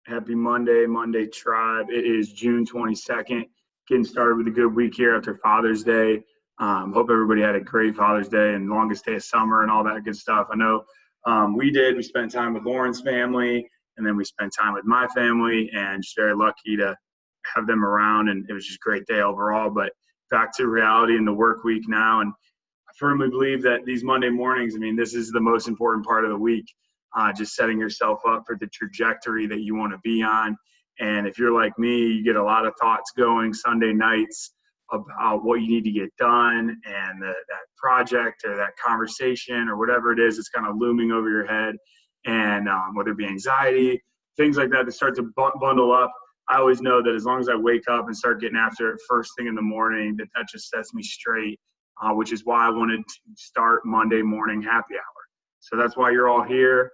Happy Monday Tribe. It is June 22nd. Getting started with a good week here after Father's Day. Hope everybody had a great Father's Day and longest day of summer and all that good stuff. I know we did. We spent time with Lauren's family, and then we spent time with my family, and just very lucky to have them around. And it was just a great day overall. But back to reality in the work week now. And I firmly believe that these Monday mornings, this is the most important part of the week. Just setting yourself up for the trajectory that you want to be on. And if you're like me, you get a lot of thoughts going Sunday nights about what you need to get done and that project or that conversation or whatever it is that's kind of looming over your head. And whether it be anxiety, things like that start to bundle up. I always know that as long as I wake up and start getting after it first thing in the morning, that just sets me straight, which is why I wanted to start Monday morning happy hour. So that's why you're all here.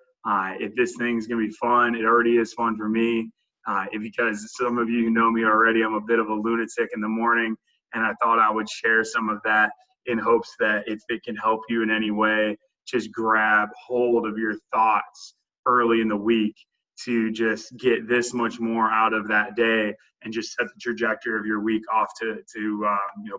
If this thing's going to be fun, it already is fun for me. Because some of you who know me already, I'm a bit of a lunatic in the morning, and I thought I would share some of that in hopes that if it can help you in any way, just grab hold of your thoughts early in the week to just get this much more out of that day and just set the trajectory of your week off to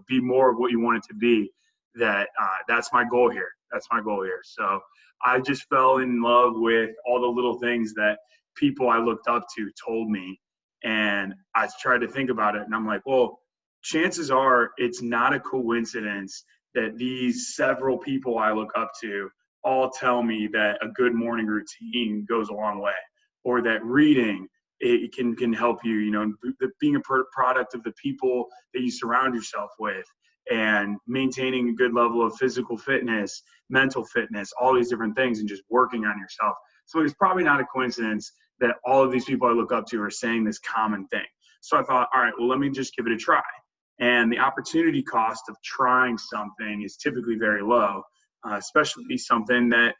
be more of what you want it to be. That's my goal here. That's my goal here. So I just fell in love with all the little things that people I looked up to told me. And I tried to think about it. And I'm like, well, chances are it's not a coincidence that these several people I look up to all tell me that a good morning routine goes a long way, or that reading, it can help you, being a product of the people that you surround yourself with, and maintaining a good level of physical fitness, mental fitness, all these different things, and just working on yourself. So it's probably not a coincidence that all of these people I look up to are saying this common thing. So I thought, all right, well, let me just give it a try. And the opportunity cost of trying something is typically very low, especially something that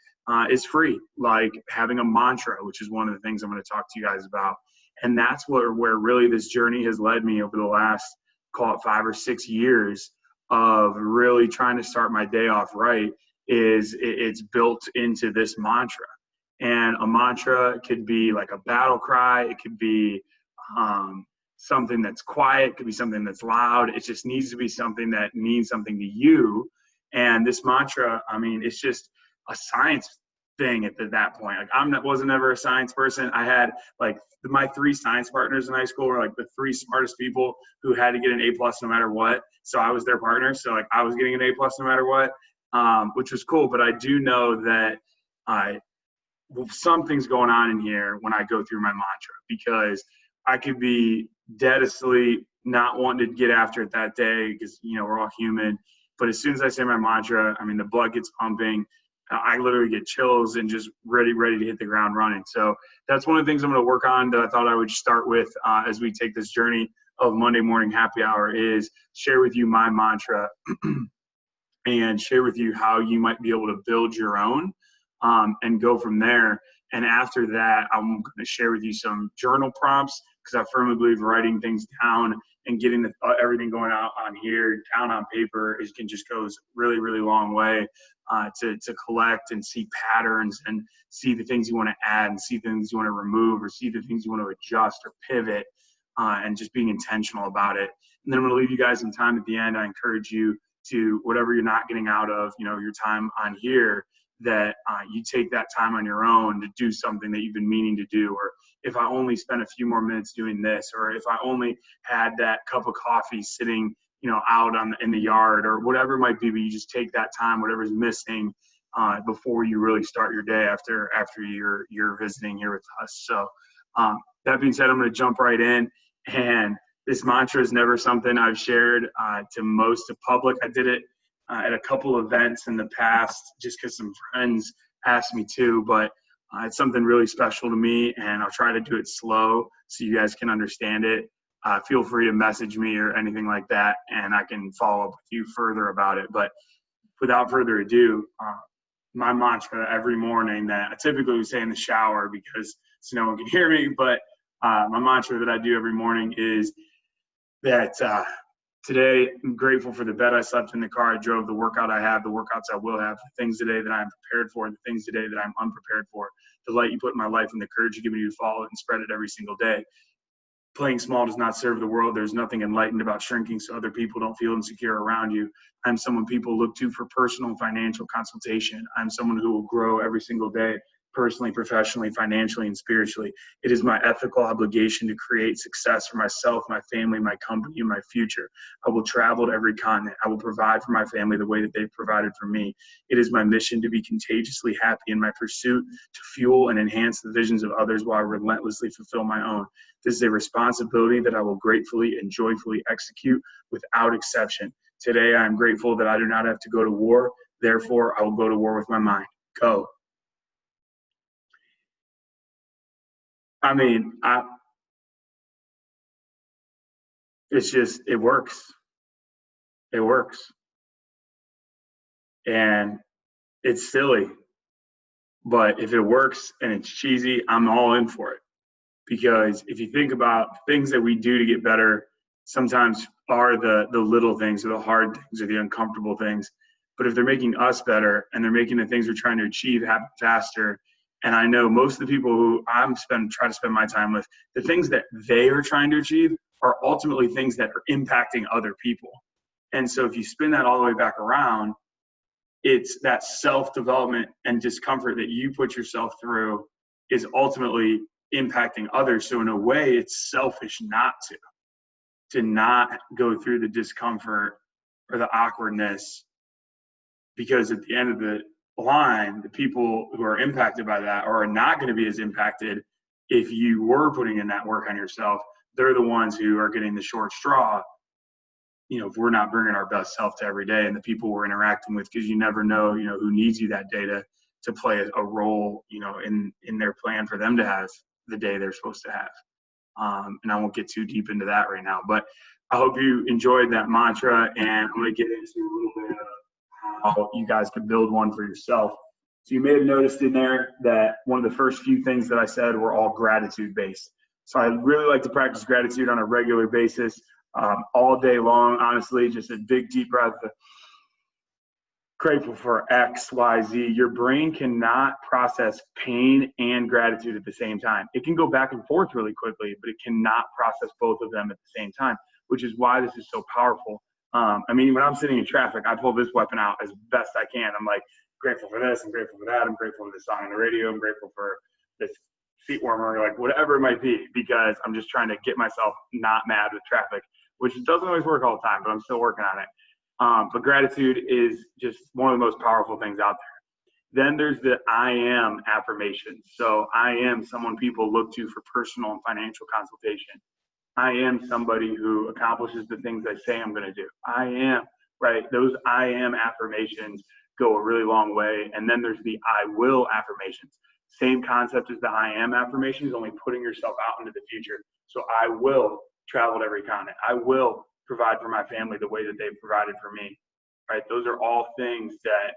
is free, like having a mantra, which is one of the things I'm going to talk to you guys about. And that's where really this journey has led me over the last, call it 5 or 6 years of really trying to start my day off right. It's built into this mantra. And a mantra could be like a battle cry. It could be something that's quiet. It could be something that's loud. It just needs to be something that means something to you. And this mantra, it's just a science thing at that point. Like wasn't ever a science person. I had my 3 science partners in high school were like the 3 smartest people who had to get an A+ no matter what. So I was their partner. So I was getting an A+ no matter what, which was cool. But I do know that something's going on in here when I go through my mantra, because I could be dead asleep, not wanting to get after it that day because, we're all human. But as soon as I say my mantra, the blood gets pumping. I literally get chills and just ready to hit the ground running. So that's one of the things I'm going to work on that I thought I would start with as we take this journey of Monday morning happy hour, is share with you my mantra and share with you how you might be able to build your own and go from there. And after that, I'm going to share with you some journal prompts, because I firmly believe writing things down and getting everything going out on here down on paper can just goes really, really long way to collect and see patterns and see the things you want to add and see things you want to remove or see the things you want to adjust or pivot, and just being intentional about it. And then I'm going to leave you guys some time at the end. I encourage you to, whatever you're not getting out of, your time on here, that you take that time on your own to do something that you've been meaning to do. Or if I only spent a few more minutes doing this, or if I only had that cup of coffee sitting, out in the yard, or whatever it might be, but you just take that time, whatever's missing, before you really start your day after you're visiting here with us. So that being said, I'm going to jump right in. And this mantra is never something I've shared to most of public. I did it at a couple events in the past just because some friends asked me to, but it's something really special to me, and I'll try to do it slow so you guys can understand it. Feel free to message me or anything like that, and I can follow up with you further about it. But without further ado, my mantra every morning that I typically would say in the shower because so no one can hear me, but my mantra that I do every morning is that today, I'm grateful for the bed I slept in, the car I drove, the workout I have, the workouts I will have, the things today that I'm prepared for, the things today that I'm unprepared for. the light you put in my life and the courage you give me to follow it and spread it every single day. Playing small does not serve the world. There's nothing enlightened about shrinking so other people don't feel insecure around you. I'm someone people look to for personal and financial consultation. I'm someone who will grow every single day, personally, professionally, financially, and spiritually. It is my ethical obligation to create success for myself, my family, my company, and my future. I will travel to every continent. I will provide for my family the way that they've provided for me. It is my mission to be contagiously happy in my pursuit to fuel and enhance the visions of others while I relentlessly fulfill my own. This is a responsibility that I will gratefully and joyfully execute without exception. Today, I am grateful that I do not have to go to war. Therefore, I will go to war with my mind. Go. I mean, it's just, it works. It works. And it's silly. But if it works and it's cheesy, I'm all in for it. Because if you think about things that we do to get better, sometimes are the little things or the hard things or the uncomfortable things. But if they're making us better and they're making the things we're trying to achieve happen faster, and I know most of the people who try to spend my time with, the things that they are trying to achieve are ultimately things that are impacting other people. And so if you spin that all the way back around, it's that self-development and discomfort that you put yourself through is ultimately impacting others. So in a way, it's selfish not to not go through the discomfort or the awkwardness, because at the end of the line, the people who are impacted by that or are not going to be as impacted if you were putting in that work on yourself. They're the ones who are getting the short straw, if we're not bringing our best self to every day, and the people we're interacting with, because you never know, who needs you that day to play a role, in their plan for them to have the day they're supposed to have. And I won't get too deep into that right now, but I hope you enjoyed that mantra, and I'm going to get into a little bit of how you guys can build one for yourself. So you may have noticed in there that one of the first few things that I said were all gratitude based. So I really like to practice gratitude on a regular basis, all day long, honestly, just a big deep breath. Grateful for X, Y, Z. Your brain cannot process pain and gratitude at the same time. It can go back and forth really quickly, but it cannot process both of them at the same time, which is why this is so powerful. When I'm sitting in traffic, I pull this weapon out as best I can. I'm like, grateful for this, I'm grateful for that, I'm grateful for this song on the radio, I'm grateful for this seat warmer, like whatever it might be, because I'm just trying to get myself not mad with traffic, which doesn't always work all the time, but I'm still working on it. But gratitude is just one of the most powerful things out there. Then there's the I am affirmations. So I am someone people look to for personal and financial consultation. I am somebody who accomplishes the things I say I'm going to do. I am, right? Those I am affirmations go a really long way. And then there's the I will affirmations. Same concept as the I am affirmations, only putting yourself out into the future. So I will travel to every continent. I will provide for my family the way that they've provided for me, right? Those are all things that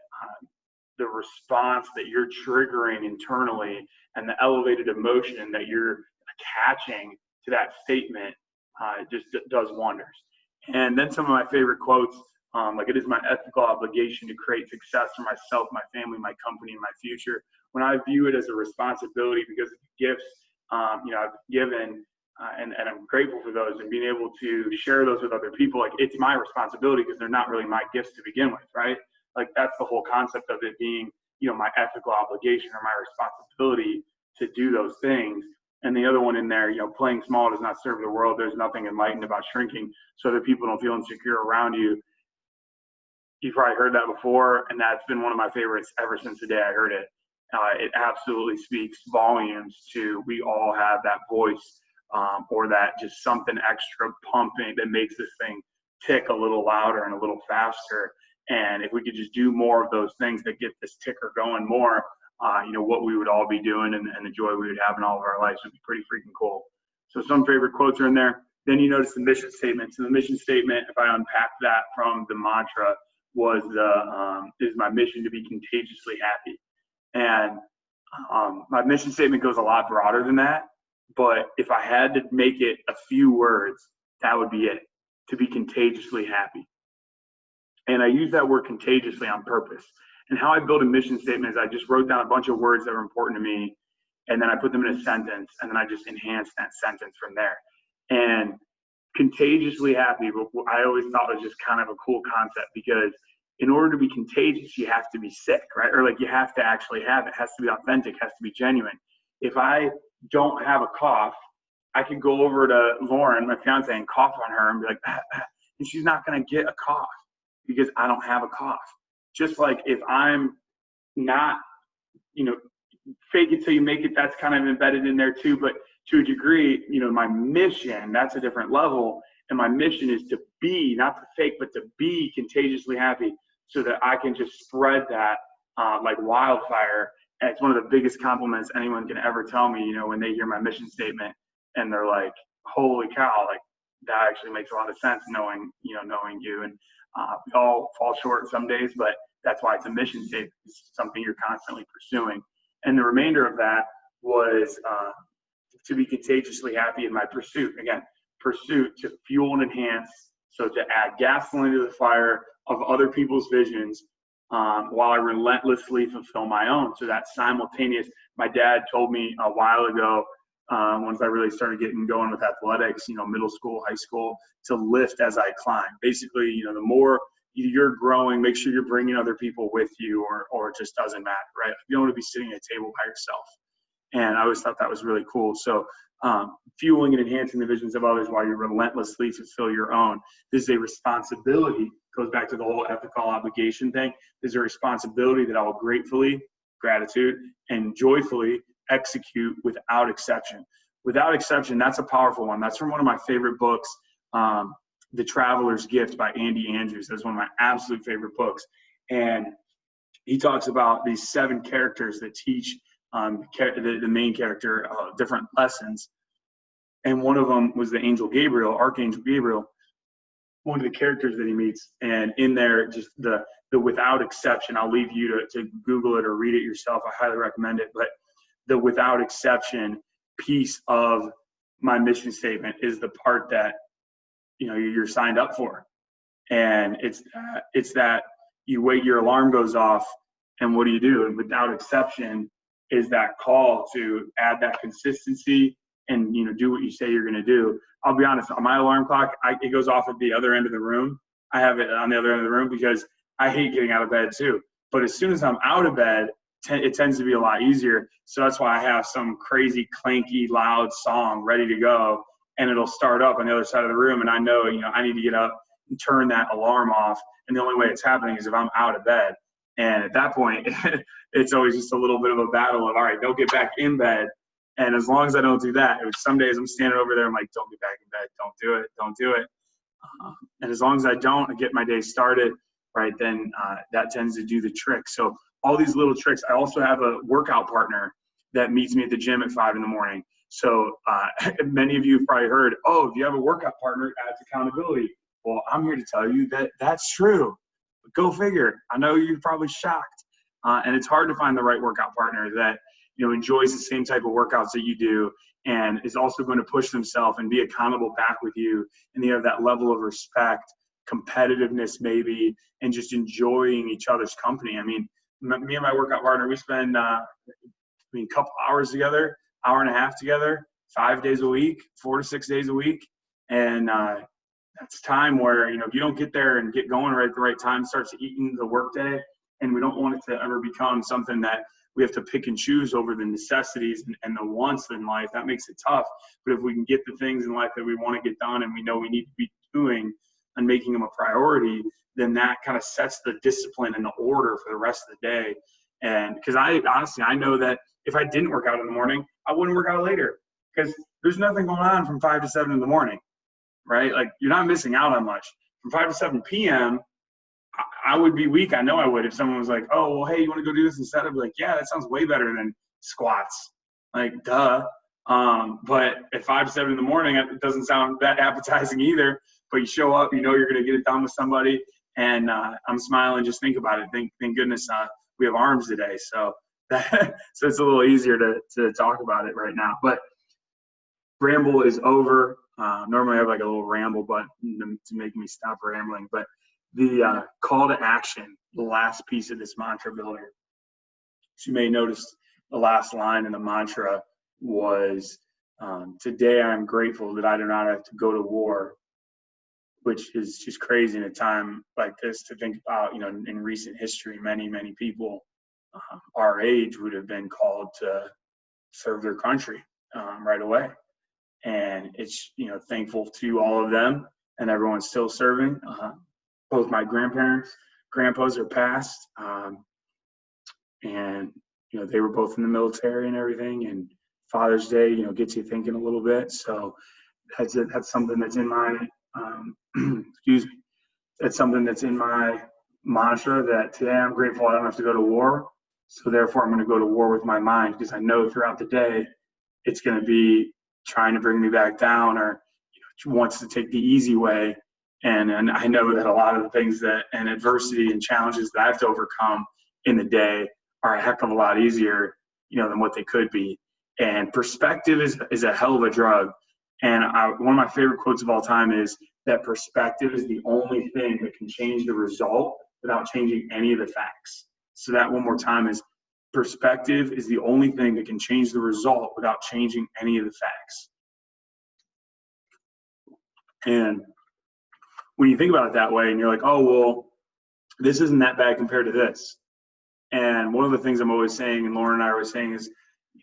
the response that you're triggering internally and the elevated emotion that you're attaching to that statement just does wonders. And then some of my favorite quotes, like it is my ethical obligation to create success for myself, my family, my company, and my future. When I view it as a responsibility because of the gifts, I've given, and I'm grateful for those, and being able to share those with other people, like it's my responsibility because they're not really my gifts to begin with, right? Like that's the whole concept of it being, my ethical obligation or my responsibility to do those things. And the other one in there, playing small does not serve the world. There's nothing enlightened about shrinking so that people don't feel insecure around you. You've probably heard that before, and that's been one of my favorites ever since the day I heard it. It absolutely speaks volumes to we all have that voice or that just something extra pumping that makes this thing tick a little louder and a little faster. And if we could just do more of those things that get this ticker going more, what we would all be doing and the joy we would have in all of our lives would be pretty freaking cool. So some favorite quotes are in there. Then you notice the mission statement. So the mission statement, if I unpack that from the mantra, was is my mission to be contagiously happy. And my mission statement goes a lot broader than that. But if I had to make it a few words, that would be it, to be contagiously happy. And I use that word contagiously on purpose. And how I build a mission statement is I just wrote down a bunch of words that were important to me. and then I put them in a sentence, and then I just enhance that sentence from there. And contagiously happy, I always thought was just kind of a cool concept, because in order to be contagious, you have to be sick, right? Or like you have to actually have it. It has to be authentic, has to be genuine. If I don't have a cough, I could go over to Lauren, my fiance, and cough on her and be like, and she's not going to get a cough because I don't have a cough. Just like if I'm not, fake it till you make it, that's kind of embedded in there too. But to a degree, my mission, that's a different level. And my mission is to be, not to fake, but to be contagiously happy, so that I can just spread that like wildfire. And it's one of the biggest compliments anyone can ever tell me, when they hear my mission statement and they're like, holy cow, like that actually makes a lot of sense, knowing you. And we all fall short some days, but that's why it's a mission statement. It's something you're constantly pursuing. And the remainder of that was to be contagiously happy in my pursuit. Again, pursuit to fuel and enhance, so to add gasoline to the fire of other people's visions, while I relentlessly fulfill my own. So that simultaneous, my dad told me a while ago, once I really started getting going with athletics, middle school, high school, to lift as I climb. Basically, the more you're growing, make sure you're bringing other people with you, or it just doesn't matter, right? You don't want to be sitting at a table by yourself. And I always thought that was really cool. So fueling and enhancing the visions of others while you relentlessly fulfill your own. This is a responsibility, goes back to the whole ethical obligation thing. There's a responsibility that I will gratitude, and joyfully execute without exception. Without exception, that's a powerful one. That's from one of my favorite books, The Traveler's Gift by Andy Andrews. That's one of my absolute favorite books. And he talks about these 7 characters that teach the main character different lessons. And one of them was the angel Gabriel, Archangel Gabriel, one of the characters that he meets. And in there, just the without exception, I'll leave you to Google it or read it yourself. I highly recommend it. But the without exception piece of my mission statement is the part that you're signed up for. And it's that you wait, your alarm goes off, and what do you do? And without exception is that call to add that consistency and do what you say you're going to do. I'll be honest, on my alarm clock, it goes off at the other end of the room. I have it on the other end of the room because I hate getting out of bed too. But as soon as I'm out of bed, it tends to be a lot easier. So that's why I have some crazy, clanky, loud song ready to go, and it'll start up on the other side of the room. And I know, I need to get up and turn that alarm off. And the only way it's happening is if I'm out of bed. And at that point, it's always just a little bit of a battle of, all right, don't get back in bed. And as long as I don't do that, some days I'm standing over there, I'm like, don't get back in bed, don't do it. And as long as I don't, I get my day started, right, then that tends to do the trick. So all these little tricks. I also have a workout partner that meets me at the gym at 5 in the morning. So many of you have probably heard, oh, if you have a workout partner, it adds accountability. Well, I'm here to tell you that that's true. Go figure. I know you're probably shocked. And it's hard to find the right workout partner that enjoys the same type of workouts that you do, and is also going to push themselves and be accountable back with you. And they have that level of respect, competitiveness maybe, and just enjoying each other's company. I mean, me and my workout partner, we spend a couple hours together, hour and a half together, 5 days a week, 4 to 6 days a week. And that's time where, if you don't get there and get going right at the right time, starts eating the workday. And we don't want it to ever become something that we have to pick and choose over the necessities and the wants in life. That makes it tough. But if we can get the things in life that we want to get done and we know we need to be doing and making them a priority, then that kind of sets the discipline and the order for the rest of the day. And because I know that if I didn't work out in the morning, I wouldn't work out later, because there's nothing going on from 5 to 7 in the morning, right? Like, you're not missing out on much. From 5 to 7 p.m., I would be weak. I know I would. If someone was like, oh, well, hey, you want to go do this instead? I'd be like, yeah, that sounds way better than squats. Like, duh. But at 5 to 7 in the morning, it doesn't sound that appetizing either. But you show up, you're going to get it done with somebody. And I'm smiling. Just think about it. Thank goodness we have arms today. So so it's a little easier to talk about it right now. But ramble is over. Normally I have like a little ramble button to make me stop rambling. But the call to action, the last piece of this mantra builder. As you may notice, the last line in the mantra was, today I'm grateful that I do not have to go to war, which is just crazy in a time like this to think about. In recent history, many people our age would have been called to serve their country right away. And it's, thankful to all of them, and everyone's still serving. Both my grandpas are passed, and they were both in the military and everything. And Father's Day, gets you thinking a little bit. So that's something that's in my excuse me. That's something that's in my mantra, that today I'm grateful I don't have to go to war. So therefore, I'm going to go to war with my mind, because I know throughout the day it's going to be trying to bring me back down, or wants to take the easy way. And I know that a lot of the things and adversity and challenges that I have to overcome in the day are a heck of a lot easier, than what they could be. And perspective is a hell of a drug. And one of my favorite quotes of all time is that perspective is the only thing that can change the result without changing any of the facts. So that one more time is, perspective is the only thing that can change the result without changing any of the facts. And when you think about it that way, and you're like, oh, well, this isn't that bad compared to this. And one of the things I'm always saying, and Lauren and I were saying, is,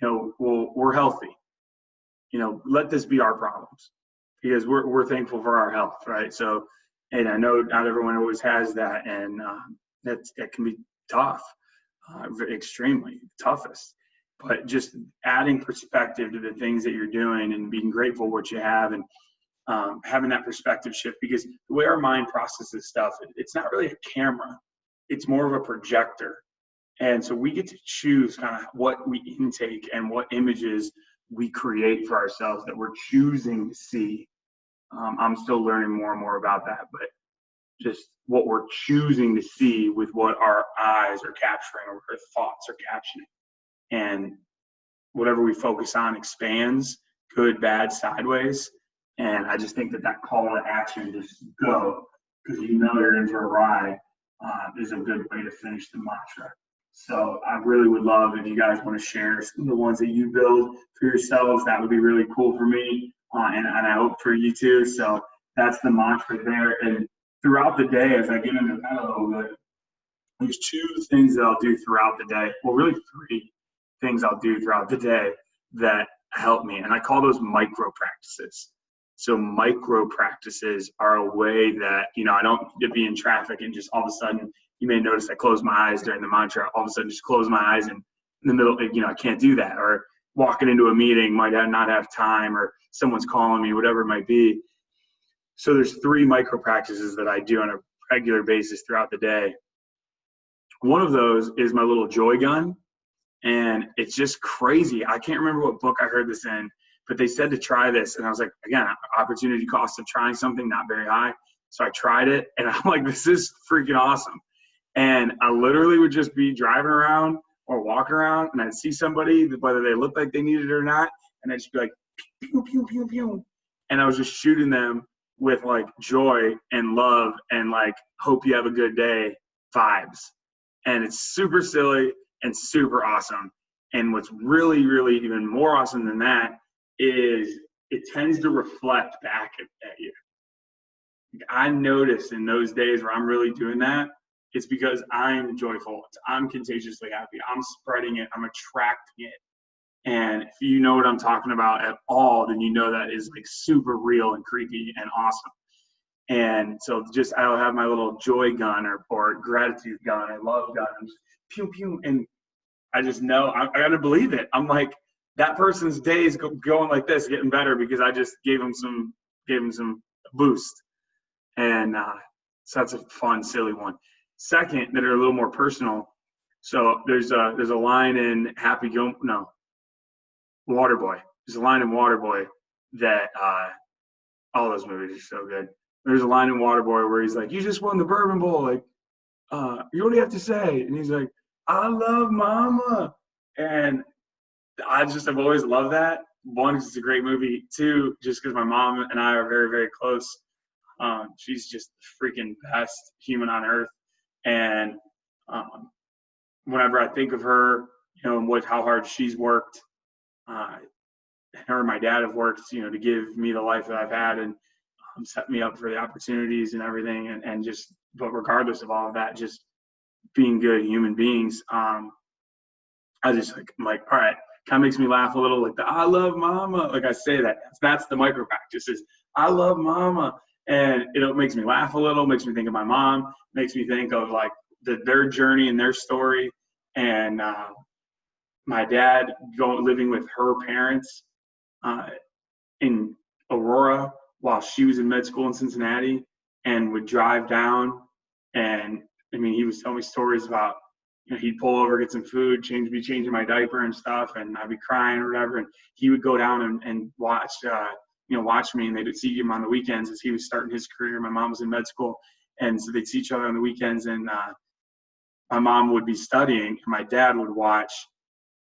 well, we're healthy. Let this be our problems, because we're thankful for our health, right? So, and I know not everyone always has that, and that can be tough, extremely toughest. But just adding perspective to the things that you're doing and being grateful for what you have, and having that perspective shift, because the way our mind processes stuff, it's not really a camera, it's more of a projector. And so we get to choose kind of what we intake and what images we create for ourselves that we're choosing to see. I'm still learning more and more about that, but just what we're choosing to see with what our eyes are capturing or our thoughts are capturing. And whatever we focus on expands, good, bad, sideways. And I just think that call to action, just go, because you're in for a ride, is a good way to finish the mantra. So I really would love if you guys want to share the ones that you build for yourselves. That would be really cool for me, and I hope for you too. So that's the mantra there. And throughout the day, as I get into that a little bit, there's two things that I'll do throughout the day. Well, really three things I'll do throughout the day that help me. And I call those micro practices. So micro practices are a way that, I don't need to be in traffic and just all of a sudden, you may notice I close my eyes during the mantra, all of a sudden just close my eyes, and in the middle, I can't do that. Or walking into a meeting, might not have time, or someone's calling me, whatever it might be. So there's three micro practices that I do on a regular basis throughout the day. One of those is my little joy gun. And it's just crazy. I can't remember what book I heard this in, but they said to try this. And I was like, again, opportunity cost of trying something, not very high. So I tried it, and I'm like, this is freaking awesome. And I literally would just be driving around or walking around, and I'd see somebody, whether they looked like they needed it or not, and I'd just be like, pew, pew, pew, pew. And I was just shooting them with like joy and love and like, hope you have a good day vibes. And it's super silly and super awesome. And what's really, really even more awesome than that is it tends to reflect back at you. I notice in those days where I'm really doing that, it's because I'm joyful. I'm contagiously happy. I'm spreading it. I'm attracting it. And if you know what I'm talking about at all, then you know that is like super real and creepy and awesome. And so just I'll have my little joy gun or gratitude gun or love gun, and just pew pew, and I just know I got to believe it. I'm like, that person's day is going like this, getting better, because I just gave him some boost. And so that's a fun, silly one. Second, that are a little more personal. So there's a line in Waterboy. There's a line in Waterboy that all those movies are so good. There's a line in Waterboy where he's like, "You just won the Bourbon Bowl. Like, what do you have to say?" And he's like, "I love Mama." And I've always loved that. One, because it's a great movie. Two, just because my mom and I are very, very close. She's just the freaking best human on earth. And whenever I think of her, and how hard she's worked. Her and my dad have worked, to give me the life that I've had and set me up for the opportunities and everything. But regardless of all of that, just being good human beings. I'm like, all right, kind of makes me laugh a little, like I love mama. Like I say that. That's the micropractice is I love mama. And it makes me laugh a little, makes me think of my mom, makes me think of like their journey and their story. And my dad living with her parents in Aurora while she was in med school in Cincinnati, and would drive down. And he was telling me stories about, he'd pull over, get some food, be changing my diaper and stuff, and I'd be crying or whatever. And he would go down and watch, watch me, and they'd see him on the weekends as he was starting his career. My mom was in med school, and so they'd see each other on the weekends. And my mom would be studying, and my dad would watch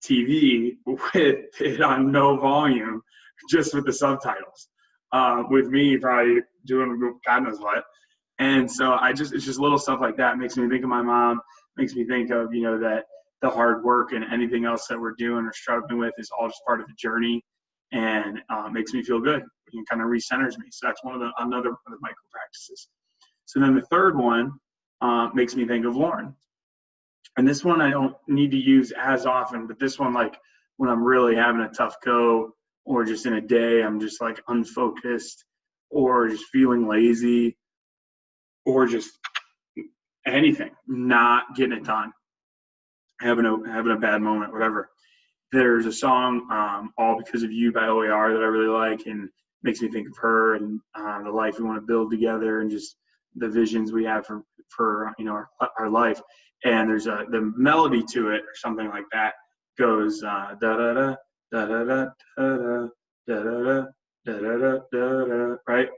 TV with it on no volume, just with the subtitles. With me probably doing God knows what. And so it's just little stuff like that makes me think of my mom, makes me think of, that the hard work and anything else that we're doing or struggling with is all just part of the journey, and makes me feel good and kind of recenters me. So that's another one of the micro practices. So then the third one makes me think of Lauren. And this one I don't need to use as often, but this one, like when I'm really having a tough go, or just in a day I'm just like unfocused, or just feeling lazy, or just anything, not getting it done, having a bad moment, whatever. There's a song, All Because of You by OAR, that I really like, and makes me think of her and the life we want to build together, and just the visions we have for our life. And there's the melody to it or something like that goes da da da da da da da da da da da, right?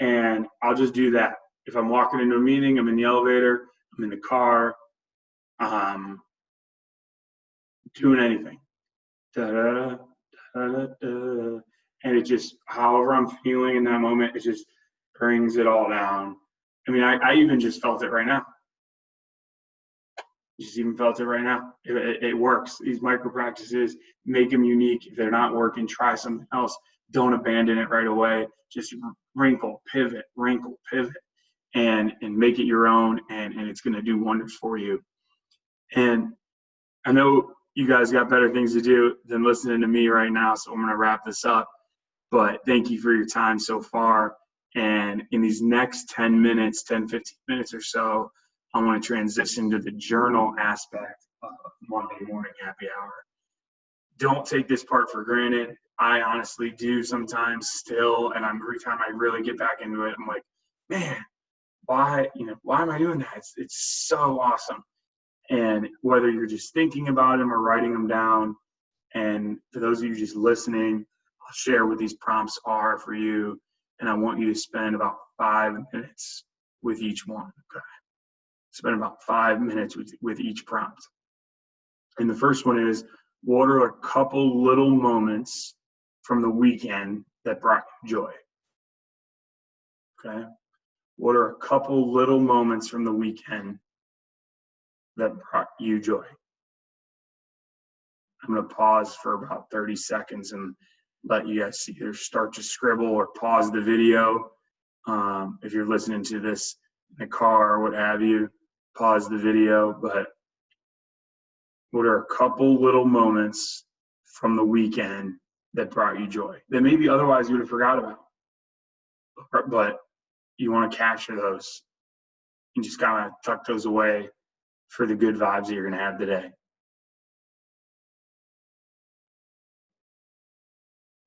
And I'll just do that. If I'm walking into a meeting, I'm in the elevator, I'm in the car, doing anything. Da da da da da. And it just, however I'm feeling in that moment, it just brings it all down. I even just felt it right now. Just even felt it right now. It works. These micro practices, make them unique. If they're not working, try something else. Don't abandon it right away. Just wrinkle, pivot, and make it your own, and it's going to do wonders for you. And I know you guys got better things to do than listening to me right now, so I'm going to wrap this up. But thank you for your time so far. And in these next 10 minutes, 10, 15 minutes or so, I want to transition to the journal aspect of Monday Morning Happy Hour. Don't take this part for granted. I honestly do sometimes still, and every time I really get back into it, I'm like, man, why am I doing that? It's so awesome. And whether you're just thinking about them or writing them down, and for those of you just listening, I'll share what these prompts are for you. And I want you to spend about 5 minutes with each one. Okay. Spend about 5 minutes with each prompt. And the first one is, what are a couple little moments from the weekend that brought you joy? Okay. What are a couple little moments from the weekend that brought you joy? I'm going to pause for about 30 seconds and let you guys either start to scribble or pause the video. If you're listening to this in the car or what have you, pause the video. But what are a couple little moments from the weekend that brought you joy that maybe otherwise you would have forgot about? But you want to capture those and just kind of tuck those away for the good vibes that you're going to have today.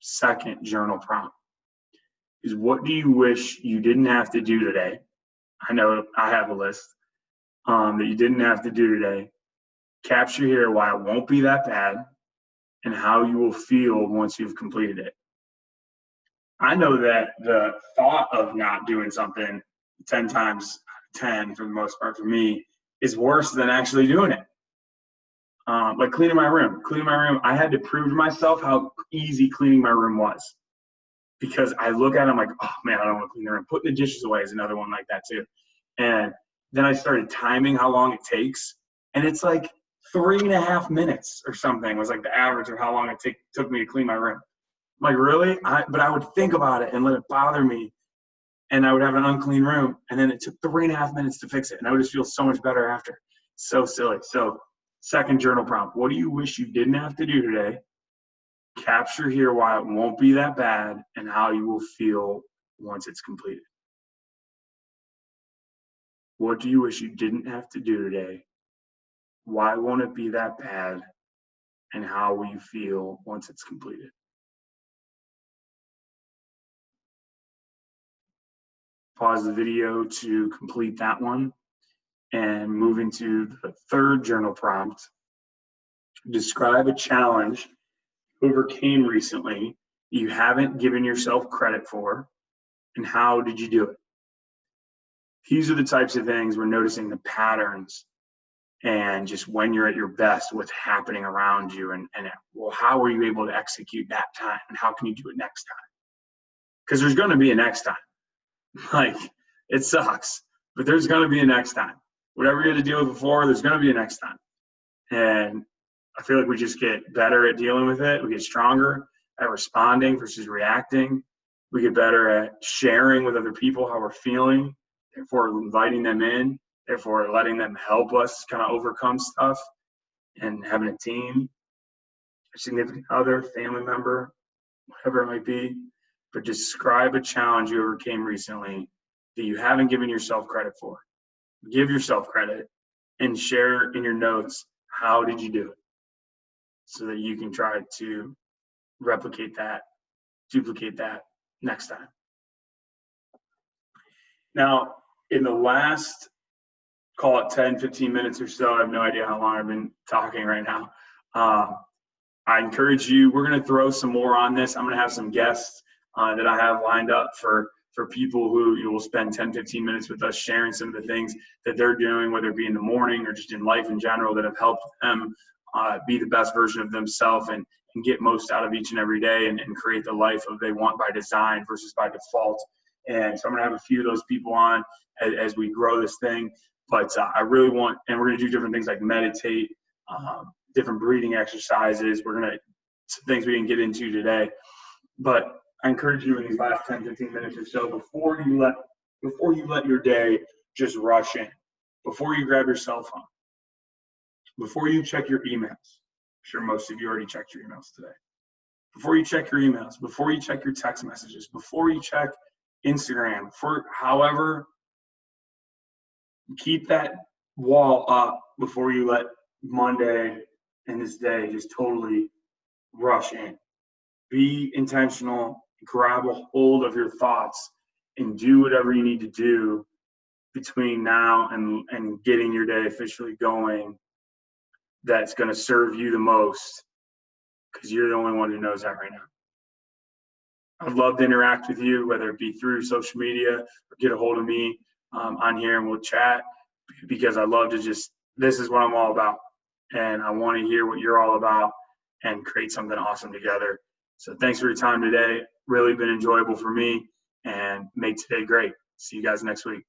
Second journal prompt is, what do you wish you didn't have to do today? I know I have a list that you didn't have to do today. Capture here why it won't be that bad and how you will feel once you've completed it. I know that the thought of not doing something 10 times 10, for the most part for me, is worse than actually doing it. Like cleaning my room, I had to prove to myself how easy cleaning my room was, because I look at it, I'm like, oh man, I don't want to clean the room. Putting the dishes away is another one like that too. And then I started timing how long it takes, and it's like 3.5 minutes or something was like the average of how long it took me to clean my room. I'm like, really? But I would think about it and let it bother me, and I would have an unclean room, and then it took 3.5 minutes to fix it, and I would just feel so much better after. So silly. So second journal prompt: what do you wish you didn't have to do today? Capture here why it won't be that bad and how you will feel once it's completed. What do you wish you didn't have to do today? Why won't it be that bad? And how will you feel once it's completed? Pause the video to complete that one and move into the third journal prompt. Describe a challenge you overcame recently you haven't given yourself credit for, and how did you do it? These are the types of things we're noticing the patterns and just when you're at your best, what's happening around you, and well, how were you able to execute that time, and how can you do it next time? Because there's going to be a next time. Like, it sucks, but there's going to be a next time. Whatever you had to deal with before, there's going to be a next time. And I feel like we just get better at dealing with it. We get stronger at responding versus reacting. We get better at sharing with other people how we're feeling, therefore inviting them in, therefore letting them help us kind of overcome stuff, and having a team, a significant other, family member, whatever it might be. But describe a challenge you overcame recently that you haven't given yourself credit for. Give yourself credit and share in your notes, how did you do it? So that you can try to replicate that, duplicate that next time. Now, in the last, call it 10, 15 minutes or so, I have no idea how long I've been talking right now. I encourage you, we're going to throw some more on this. I'm going to have some guests that I have lined up for people who will spend 10, 15 minutes with us, sharing some of the things that they're doing, whether it be in the morning or just in life in general, that have helped them be the best version of themselves and get most out of each and every day, and create the life that they want by design versus by default. And so I'm going to have a few of those people on as we grow this thing. But I really want, and we're going to do different things like meditate, different breathing exercises. We're going to, some things we didn't get into today. But I encourage you in these last 10, 15 minutes or so, before you let your day just rush in, before you grab your cell phone, before you check your emails. I'm sure most of you already checked your emails today. Before you check your emails, before you check your text messages, before you check Instagram, however, keep that wall up before you let Monday and this day just totally rush in. Be intentional, grab a hold of your thoughts, and do whatever you need to do between now and getting your day officially going that's going to serve you the most, because you're the only one who knows that right now. I'd love to interact with you, whether it be through social media or get a hold of me on here, and we'll chat, because I love to just, this is what I'm all about. And I want to hear what you're all about and create something awesome together. So thanks for your time today. Really been enjoyable for me, and make today great. See you guys next week.